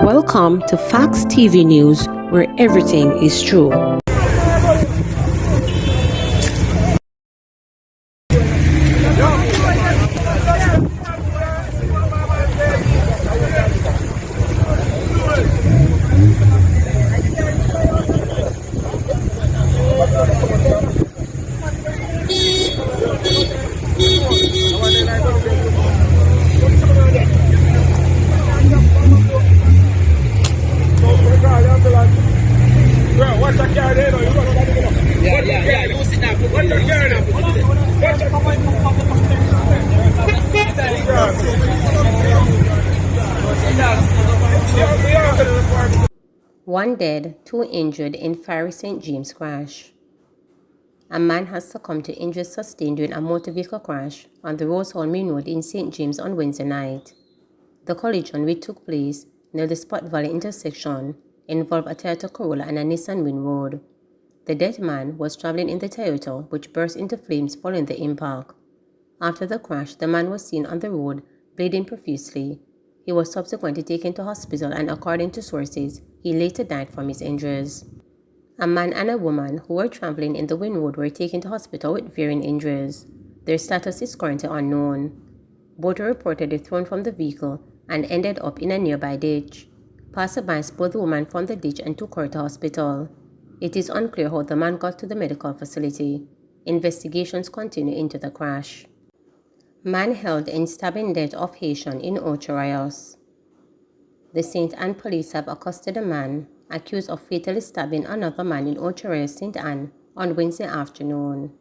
Welcome to Facts TV News, where everything is true. One dead, two injured in fiery St. James crash. A man has succumbed to injuries sustained during a motor vehicle crash on the Rose Hall Main Road in St. James on Wednesday night. The collision, which took place near the Spot Valley intersection, involved a Toyota Corolla and a Nissan Windroad. The dead man was traveling in the Toyota, which burst into flames following the impact. After the crash, the man was seen on the road, bleeding profusely. He was subsequently taken to hospital and, according to sources, he later died from his injuries. A man and a woman who were traveling in the Windroad were taken to hospital with varying injuries. Their status is currently unknown. Both were reportedly thrown from the vehicle and ended up in a nearby ditch. Passersby pulled the woman from the ditch and took her to hospital. It is unclear how the man got to the medical facility. Investigations continue into the crash. Man held in stabbing death of Haitian in Ocho Rios. The St. Anne police have accosted a man accused of fatally stabbing another man in Ocho Rios, St. Anne on Wednesday afternoon.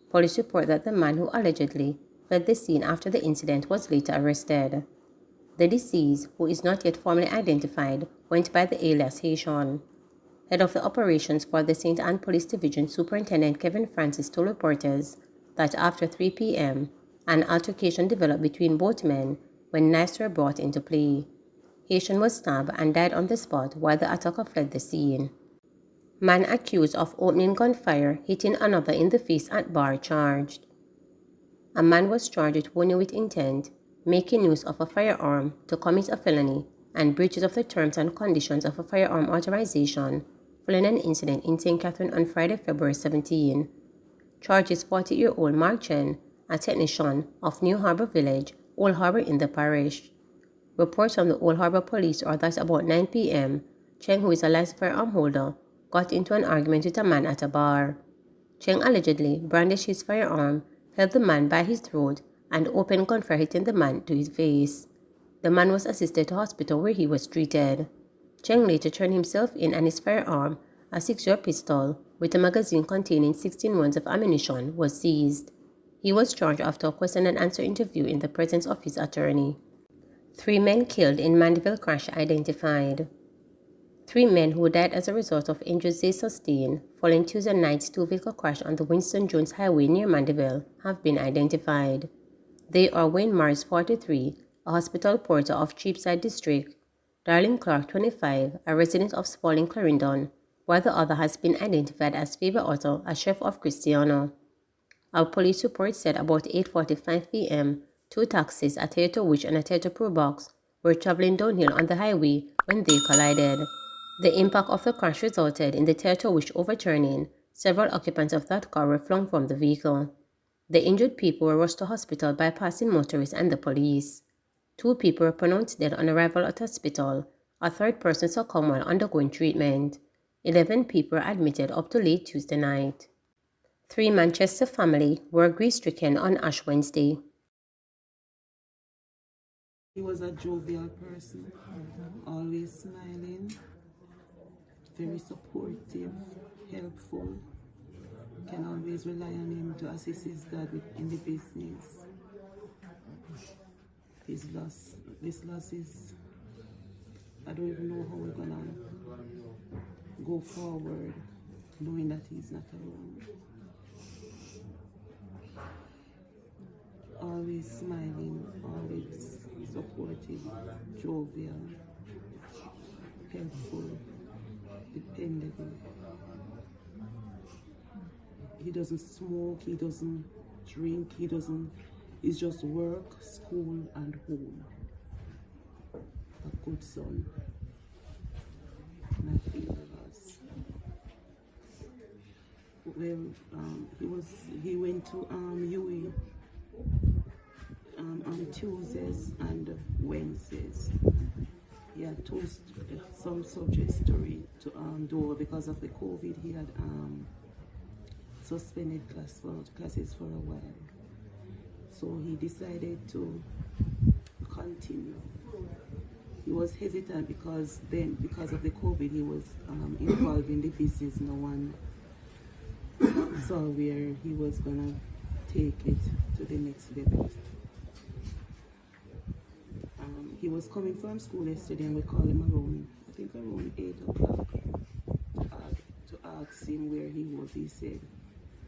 Police report that the man who allegedly fled the scene after the incident was later arrested. The deceased, who is not yet formally identified, went by the alias Haitian. Head of the operations for the St. Anne Police Division, Superintendent Kevin Francis, told reporters that after 3 p.m., an altercation developed between both men when knives were brought into play. Haitian was stabbed and died on the spot while the attacker fled the scene. Man accused of opening gunfire, hitting another in the face at bar charged. A man was charged with wounding with intent, making use of a firearm to commit a felony, and breaches of the terms and conditions of a firearm authorization following an incident in St. Catherine on Friday, February 17. Charges 40-year-old Mark Chen, a technician of New Harbour Village, Old Harbour in the parish. Reports from the Old Harbour police are that about 9 p.m., Cheng, who is a licensed firearm holder, got into an argument with a man at a bar. Cheng allegedly brandished his firearm, held the man by his throat, and opened gunfire, hitting the man to his face. The man was assisted to hospital where he was treated. Cheng later turned himself in, and his firearm, a 6-year pistol with a magazine containing 16 rounds of ammunition, was seized. He was charged after a question and answer interview in the presence of his attorney. 3 men killed in Mandeville crash identified. 3 men who died as a result of injuries they sustained following Tuesday night's 2-vehicle crash on the Winston Jones Highway near Mandeville have been identified. They are Wayne Mars, 43, a hospital porter of Cheapside District, Darlene Clark, 25, a resident of Spalding, Clarendon, while the other has been identified as Faber Otto, a chef of Cristiano. Our police report said about 8:45 p.m., 2 taxis, a Toyota Wish and a Toyota Probox, were traveling downhill on the highway when they collided. The impact of the crash resulted in the Toyota Wish overturning. Several occupants of that car were flung from the vehicle. The injured people were rushed to hospital by passing motorists and the police. 2 people were pronounced dead on arrival at hospital. A 3rd person succumbed while undergoing treatment. 11 people were admitted up to late Tuesday night. 3 Manchester family were grief-stricken on Ash Wednesday. He was a jovial person, always smiling, very supportive, helpful. Can always rely on him to assist his dad in the business. This loss is, I don't even know how we're gonna go forward, knowing that he's not alone. Always smiling, always supportive, jovial, helpful, dependable. He doesn't smoke, he doesn't drink, it's just work, school, and home. A good son. and I feel the loss. Well, he went to UE on Tuesdays and Wednesdays. He had some subjects to read to do because of the COVID. He had suspended classes for a while, so he decided to continue. He was hesitant because of the COVID, he was involved in the business. No one saw where he was gonna take it to the next level. He was coming from school yesterday, and we called him around, I think around 8 o'clock, to ask him where he was. He said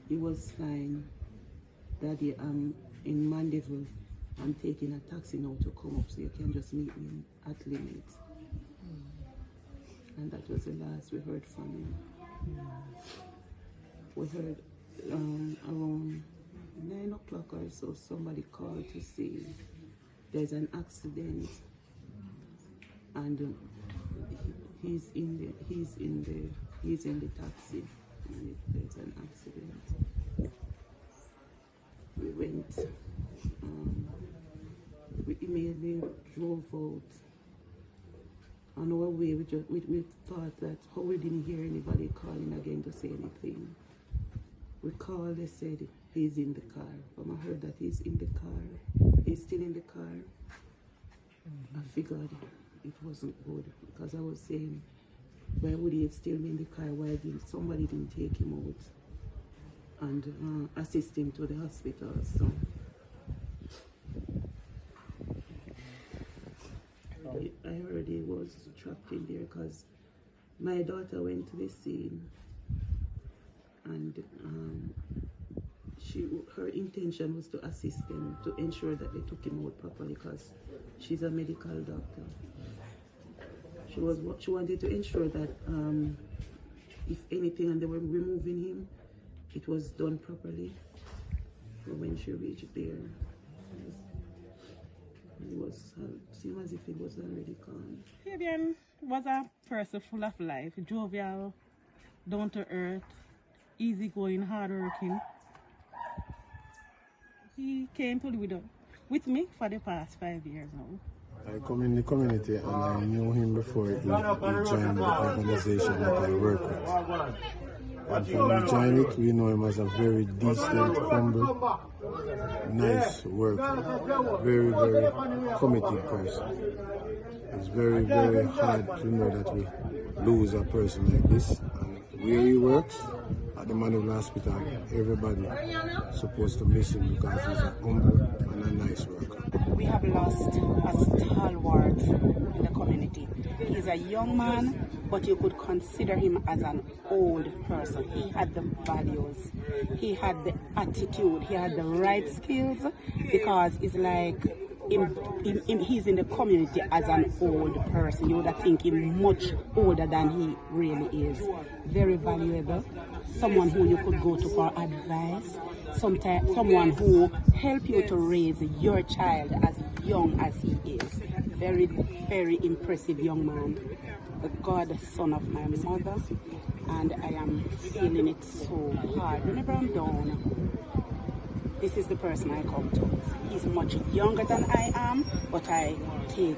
he was fine. Daddy, I'm in Mandeville. I'm taking a taxi now to come up, so you can just meet me at Limits. And that was the last we heard from him. We heard around 9 o'clock or so, somebody called to say there's an accident, and he's in the taxi, and there's an accident. We went. We immediately drove out. On our way, we thought that how we didn't hear anybody calling again to say anything. We called, they said he's in the car. When I heard that he's in the car, he's still in the car, I figured it wasn't good, because I was saying, why would he still be in the car? Why didn't somebody take him out and assist him to the hospital? So I heard he was trapped in there because my daughter went to the scene, and her intention was to assist them to ensure that they took him out properly, because she's a medical doctor. She wanted to ensure that if anything and they were removing him, it was done properly. But when she reached there, it seemed as if it was already gone. Fabian was a person full of life, jovial, down to earth, easygoing, hardworking. He came to live with me for the past 5 years now. I come in the community and I knew him before he joined the organization that I work with. And when we joined it, we know him as a very decent, humble, nice worker, very, very committed person. It's very, very hard to know that we lose a person like this. And where he works, at the Mandeville Hospital, everybody is supposed to miss him because he's a humble and a nice worker. We have lost a stalwart in the community. He's a young man, but you could consider him as an old person. He had the values, he had the attitude, he had the right skills, because it's like he's in the community as an old person. You would think him much older than he really is. Very valuable. Someone who you could go to for advice. Someone who help you to raise your child as young as he is. Very, very impressive young man. The godson of my mother, and I am feeling it so hard. Whenever I'm down, this is the person I come to. He's much younger than I am, but I take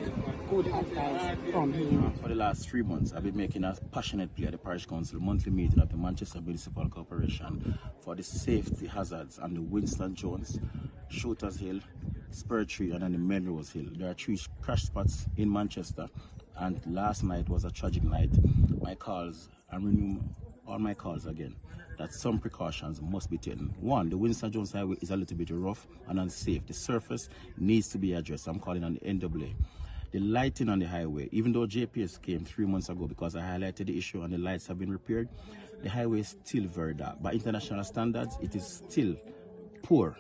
good advice from him. For the last 3 months, I've been making a passionate plea at the Parish Council monthly meeting of the Manchester Municipal Corporation for the safety hazards on the Winston Jones, Shooters Hill, Spur Tree, and then the Melrose Hill. There are 3 crash spots in Manchester, and last night was a tragic night. My calls, I'm renewing all my calls again, that some precautions must be taken. One, the Winston Jones Highway is a little bit rough and unsafe. The surface needs to be addressed. I'm calling on the NAA. The lighting on the highway, even though JPS came 3 months ago because I highlighted the issue and the lights have been repaired, the highway is still very dark. By international standards, it is still poor.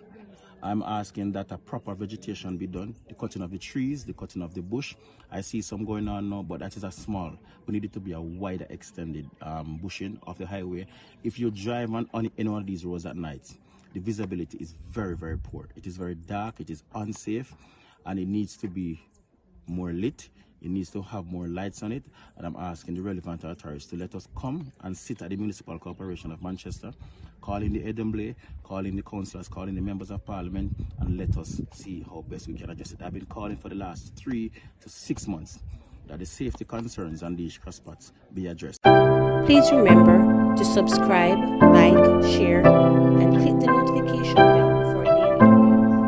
I'm asking that a proper vegetation be done, the cutting of the trees, the cutting of the bush. I see some going on now, but that is a small. We need it to be a wider extended bushing of the highway. If you drive on any one of these roads at night, the visibility is very, very poor. It is very dark, it is unsafe, and it needs to be more lit. It needs to have more lights on it, and I'm asking the relevant authorities to let us come and sit at the Municipal Corporation of Manchester, call in the Assembly, call in the councillors, call in the members of parliament, and let us see how best we can address it. I've been calling for the last 3 to 6 months that the safety concerns on these crosspots be addressed. Please remember to subscribe, like, share, and click the notification bell